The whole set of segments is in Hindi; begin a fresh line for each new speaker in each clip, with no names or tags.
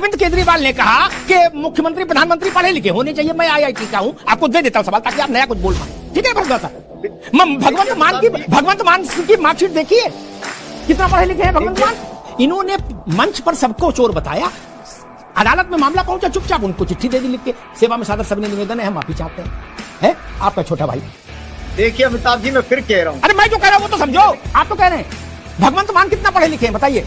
अरविंद केजरीवाल ने कहा कि मुख्यमंत्री प्रधानमंत्री पढ़े लिखे होने चाहिए। मैं IIT का हूं, आपको दे देता हूं सवाल ताकि आप नया कुछ बोल पाए। ठीक है भगवंत साहब, भगवंत मान की मार्कशीट देखिए, कितना पढ़े लिखे हैं भगवंत मान। इन्होंने मंच पर सबको चोर बताया, अदालत में मामला पहुंचा, चुपचाप उनको चिट्ठी दे दी लिख के, सेवा में सादर सभी निवेदन है, हम माफी चाहते हैं। आपका छोटा भाई।
देखिए अमिताभ जी, मैं फिर कह रहा हूँ,
अरे मैं जो कह रहा हूँ वो तो समझो, आप तो कह रहे हैं भगवंत मान कितना पढ़े लिखे हैं बताइए।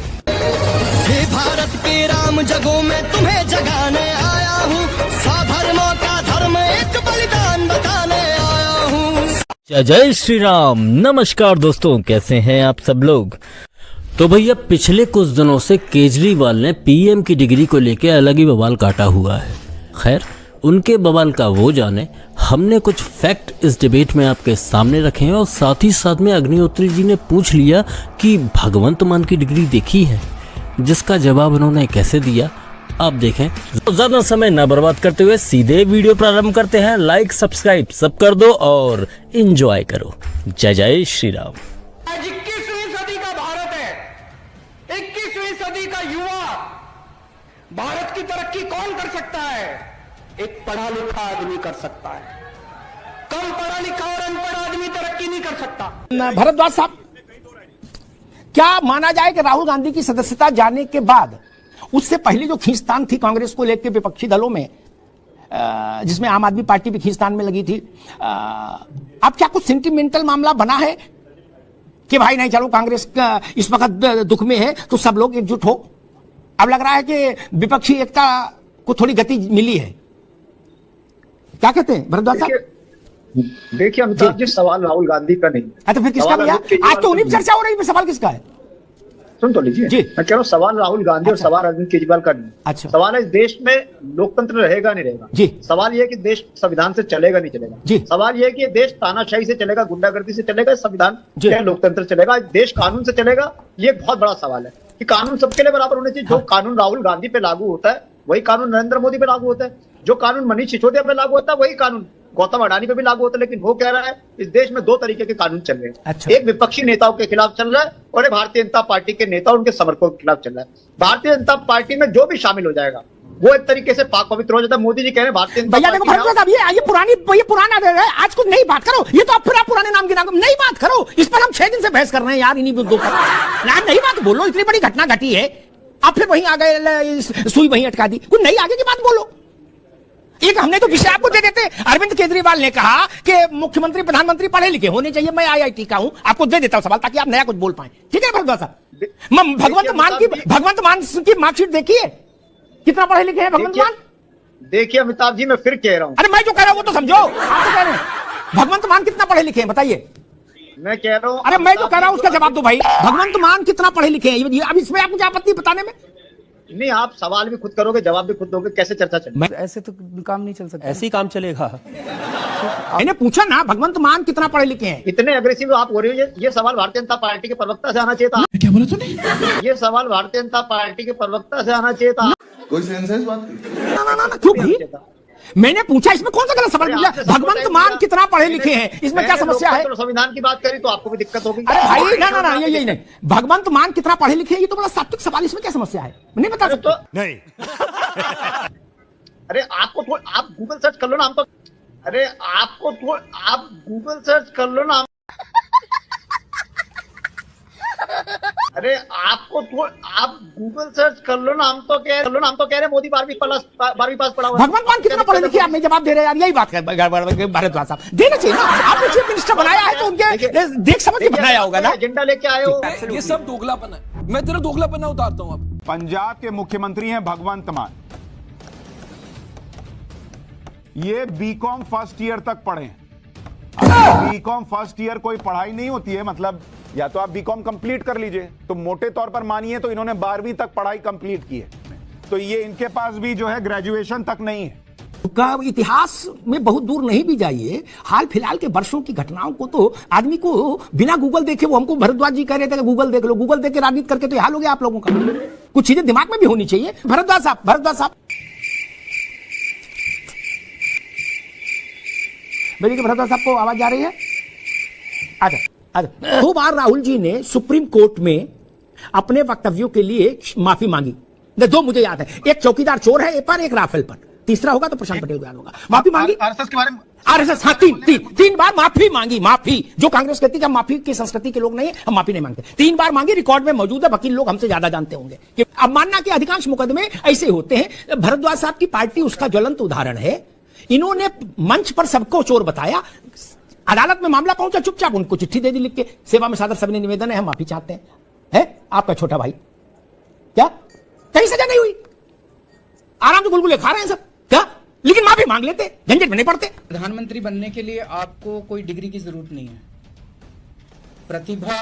हे भारत के राम जगों में तुम्हें जगाने आया हूँ, स्वधर्मों का धर्म एक बलिदान बताने आया हूँ।
जय श्री राम। नमस्कार दोस्तों, कैसे हैं आप सब लोग। तो भैया पिछले कुछ दिनों से केजरीवाल ने PM की डिग्री को लेकर अलग ही बवाल काटा हुआ है। खैर उनके बवाल का वो जाने, हमने कुछ फैक्ट इस डिबेट में आपके सामने रखे हैं और साथ ही साथ में अग्निहोत्री जी ने पूछ लिया कि भगवंत मान की डिग्री देखी है, जिसका जवाब उन्होंने कैसे दिया आप देखें। तो ज्यादा समय न बर्बाद करते हुए सीधे वीडियो प्रारंभ करते हैं। लाइक सब्सक्राइब सब कर दो और एंजॉय करो। जय जय श्री राम।
आज 21वीं सदी का भारत है, 21वीं सदी का युवा। भारत की तरक्की कौन कर सकता है? एक पढ़ा लिखा आदमी कर सकता है। कम पढ़ा लिखा और अनपढ़ आदमी तरक्की नहीं कर सकता।
भरद्वाज साहब, क्या माना जाए कि राहुल गांधी की सदस्यता जाने के बाद उससे पहले जो खींचतान थी कांग्रेस को लेकर विपक्षी दलों में, जिसमें आम आदमी पार्टी भी खींचतान में लगी थी, अब क्या कुछ सेंटिमेंटल मामला बना है कि भाई नहीं चलो कांग्रेस इस वक्त दुख में है तो सब लोग एकजुट हो? अब लग रहा है कि विपक्षी एकता को थोड़ी गति मिली है, क्या कहते हैं भरद्वाज साहब?
देखिए अमिताभ जी, सवाल राहुल गांधी का नहीं है।
तो फिर किसका भैया? आज तो उन्हीं पर चर्चा हो रही है, सवाल किसका है?
सुन तो लीजिए, मैं कह रहा हूँ सवाल राहुल गांधी और सवाल अरविंद केजरीवाल का नहीं।
अच्छा।
सवाल है इस देश में लोकतंत्र रहेगा नहीं रहेगा।
जी।
सवाल ये है कि देश संविधान से चलेगा नहीं चलेगा।
जी।
सवाल ये है कि देश तानाशाही से चलेगा, गुंडागर्दी से चलेगा, संविधान क्या लोकतंत्र चलेगा, देश कानून से चलेगा। ये एक बहुत बड़ा सवाल है कि कानून सबके लिए बराबर होने चाहिए। जो कानून राहुल गांधी पे लागू होता है वही कानून नरेंद्र मोदी पे लागू होता है, जो कानून मनीष सिसोदिया पे लागू होता है वही कानून गौतम अडानी पे भी लागू होता है। लेकिन वो कह रहा है इस देश में दो तरीके के कानून चल रहे हैं।
अच्छा।
एक विपक्षी नेताओं के खिलाफ चल रहा है और एक भारतीय जनता पार्टी के नेता उनके समर्थकों के खिलाफ चल रहा है। भारतीय जनता पार्टी में जो भी शामिल हो जाएगा वो एक तरीके से पाक पवित्र हो जाता है। मोदी जी कह रहे हैं भारतीय जनता
भैया देखो भरद्वाज साहब, ये पुराना है, आज कुछ नई बात करो। ये तो आप फिर पुराने नाम की नाम नई बात करो। इस पर हम 6 दिन से बहस कर रहे हैं यार, इन्हीं मुद्दों पर नई बात बोलो। इतनी बड़ी घटना घटी है, आप फिर वहीं आ गए, सुई वहीं अटका दी। कोई नई आगे की बात बोलो। एक हमने तो विषय आपको दे देते। अरविंद केजरीवाल ने कहा कि मुख्यमंत्री प्रधानमंत्री पढ़े लिखे होने चाहिए। मैं IIT का हूं, आपको दे देता हूं सवाल ताकि आप नया कुछ बोल पाए। ठीक है भरद्वाज साहब, भगवंत मान की मार्कशीट देखिए, कितना पढ़े लिखे हैं भगवंत मान।
देखिए अमिताभ जी, मैं फिर कह रहा हूँ,
अरे मैं जो कह रहा हूं वो तो समझो, आप तो कह रहे हैं भगवंत मान कितना पढ़े लिखे हैं बताइए।
मैं कह रहा हूँ,
अरे मैं जो कह रहा हूं उसका जवाब दो भाई। भगवंत मान कितना पढ़े लिखे हैं? अब इसमें आपको क्या आपत्ति बताने में?
नहीं, आप सवाल भी खुद करोगे, जवाब भी खुद दोगे, कैसे चर्चा चलेगी?
ऐसे तो काम नहीं चल सकता।
ऐसे ही काम चलेगा।
मैंने पूछा ना भगवंत मान कितना पढ़े लिखे हैं।
इतने अग्रेसिव आप हो रहे हो। ये सवाल भारतीय जनता पार्टी के प्रवक्ता से आना चाहिए था।
क्या बोला तूने?
ये सवाल भारतीय जनता पार्टी के प्रवक्ता से आना चाहिए था।
कोई सेंस है इस बात की?
क्यों भाई? मैंने पूछा, इसमें कौन सा गलत सवाल पूछा? भगवंत मान कितना पढ़े लिखे हैं, इसमें क्या समस्या है?
संविधान की बात करी तो आपको भी दिक्कत होगी।
अरे भाई ना यही नहीं। भगवंत मान कितना पढ़े लिखे हैं, ये तो बड़ा सात्विक सवाल, इसमें क्या समस्या है? नहीं बता सकते?
नहीं।
अरे आपको आप गूगल सर्च कर लो ना। हम तो अरे आपको आप गूगल सर्च कर लो ना। अरे आप गूगल सर्च कर लो ना। हम तो कह रहे हैं मोदी 12वीं पास पढ़ा हुआ।
भगवंत मान कितना पढ़े लिखे, आप नहीं जवाब दे रहे यार। यही बात कर भरद्वाज साहब, देना चाहिए ना। आपने चीफ मिनिस्टर बनाया है तो उनके देख समझ के बनाया होगा ना।
एजेंडा लेके आए हो।
ये सब दोगलापन है। मैं तेरा दोगलापन उतारता हूँ। अब
पंजाब के मुख्यमंत्री हैं भगवंत मान। ये बीकॉम फर्स्ट ईयर तक पढ़े हैं। बीकॉम फर्स्ट ईयर कोई पढ़ाई नहीं होती है, मतलब या तो आप बीकॉम कंप्लीट कर लीजिए, तो मोटे तौर पर मानिए तो इन्होंने 12वीं तक पढ़ाई कंप्लीट की है, तो ये इनके पास भी जो है ग्रेजुएशन तक नहीं है।
का इतिहास में बहुत दूर नहीं भी जाइए, हाल फिलहाल के वर्षों की घटनाओं को तो आदमी को बिना गूगल देखे, वो हमको भरद्वाज जी कह रहे थे कि गूगल देख लो, गूगल देख के राजनीति करके तो हाल हो गया आप लोगों का। कुछ चीजें दिमाग में भी होनी चाहिए। भरद्वाज साहब मेरी भरद्वाज साहब को आवाज आ रही है? आजा। 2 बार राहुल जी ने सुप्रीम कोर्ट में अपने वक्तव्यों के लिए माफी मांगी। दो मुझे याद है, एक चौकीदार चोर है एक पर, एक राफेल पर, तीसरा होगा तो प्रशांत पटेल को याद होगा। माफी मांगी
आरएसएस के बारे में,
आरएसएस, हाँ, तीन बार माफी मांगी। माफी जो कांग्रेस कहती है कि हम माफी की संस्कृति के लोग नहीं है, हम माफी नहीं मांगते, 3 बार मांगी, रिकॉर्ड में मौजूद है, वकील लोग हमसे ज्यादा जानते होंगे कि अवमानना के अधिकांश मुकदमे ऐसे होते हैं। भरद्वाज साहब की पार्टी उसका ज्वलंत उदाहरण है। इन्होंने मंच पर सबको चोर बताया, अदालत में मामला पहुंचा, चुपचाप उनको चिट्ठी दे दी लिख के, सेवा में सादर सभी निवेदन है, हम माफी चाहते हैं। है आपका छोटा भाई, क्या कहीं सजा नहीं हुई, आराम से गुलगुले खा रहे हैं सब, क्या? लेकिन माफी मांग लेते, झंझट में नहीं पड़ते।
प्रधानमंत्री बनने के लिए आपको कोई डिग्री की जरूरत नहीं है। प्रतिभा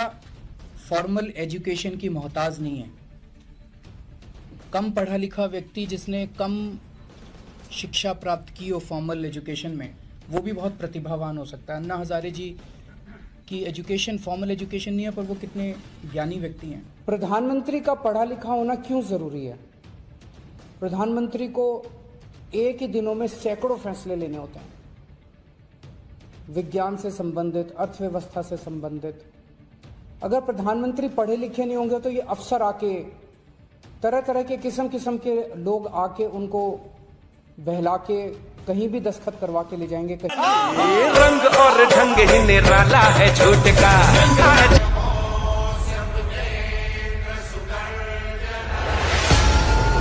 फॉर्मल एजुकेशन की मोहताज नहीं है। कम पढ़ा लिखा व्यक्ति जिसने कम शिक्षा प्राप्त की हो फॉर्मल एजुकेशन में, वो भी बहुत प्रतिभावान हो सकता है। अन्ना हजारे जी की एजुकेशन फॉर्मल एजुकेशन नहीं है, पर वो कितने ज्ञानी व्यक्ति हैं। प्रधानमंत्री का पढ़ा लिखा होना क्यों जरूरी है? प्रधानमंत्री को एक ही दिनों में सैकड़ों फैसले लेने होते हैं, विज्ञान से संबंधित, अर्थव्यवस्था से संबंधित। अगर प्रधानमंत्री पढ़े लिखे नहीं होंगे तो ये अफसर आके तरह तरह के किस्म के लोग आके उनको बहला के कहीं भी दस्तखत करवा के ले जाएंगे।
रंग और ढंग ही निराला है झूठ का।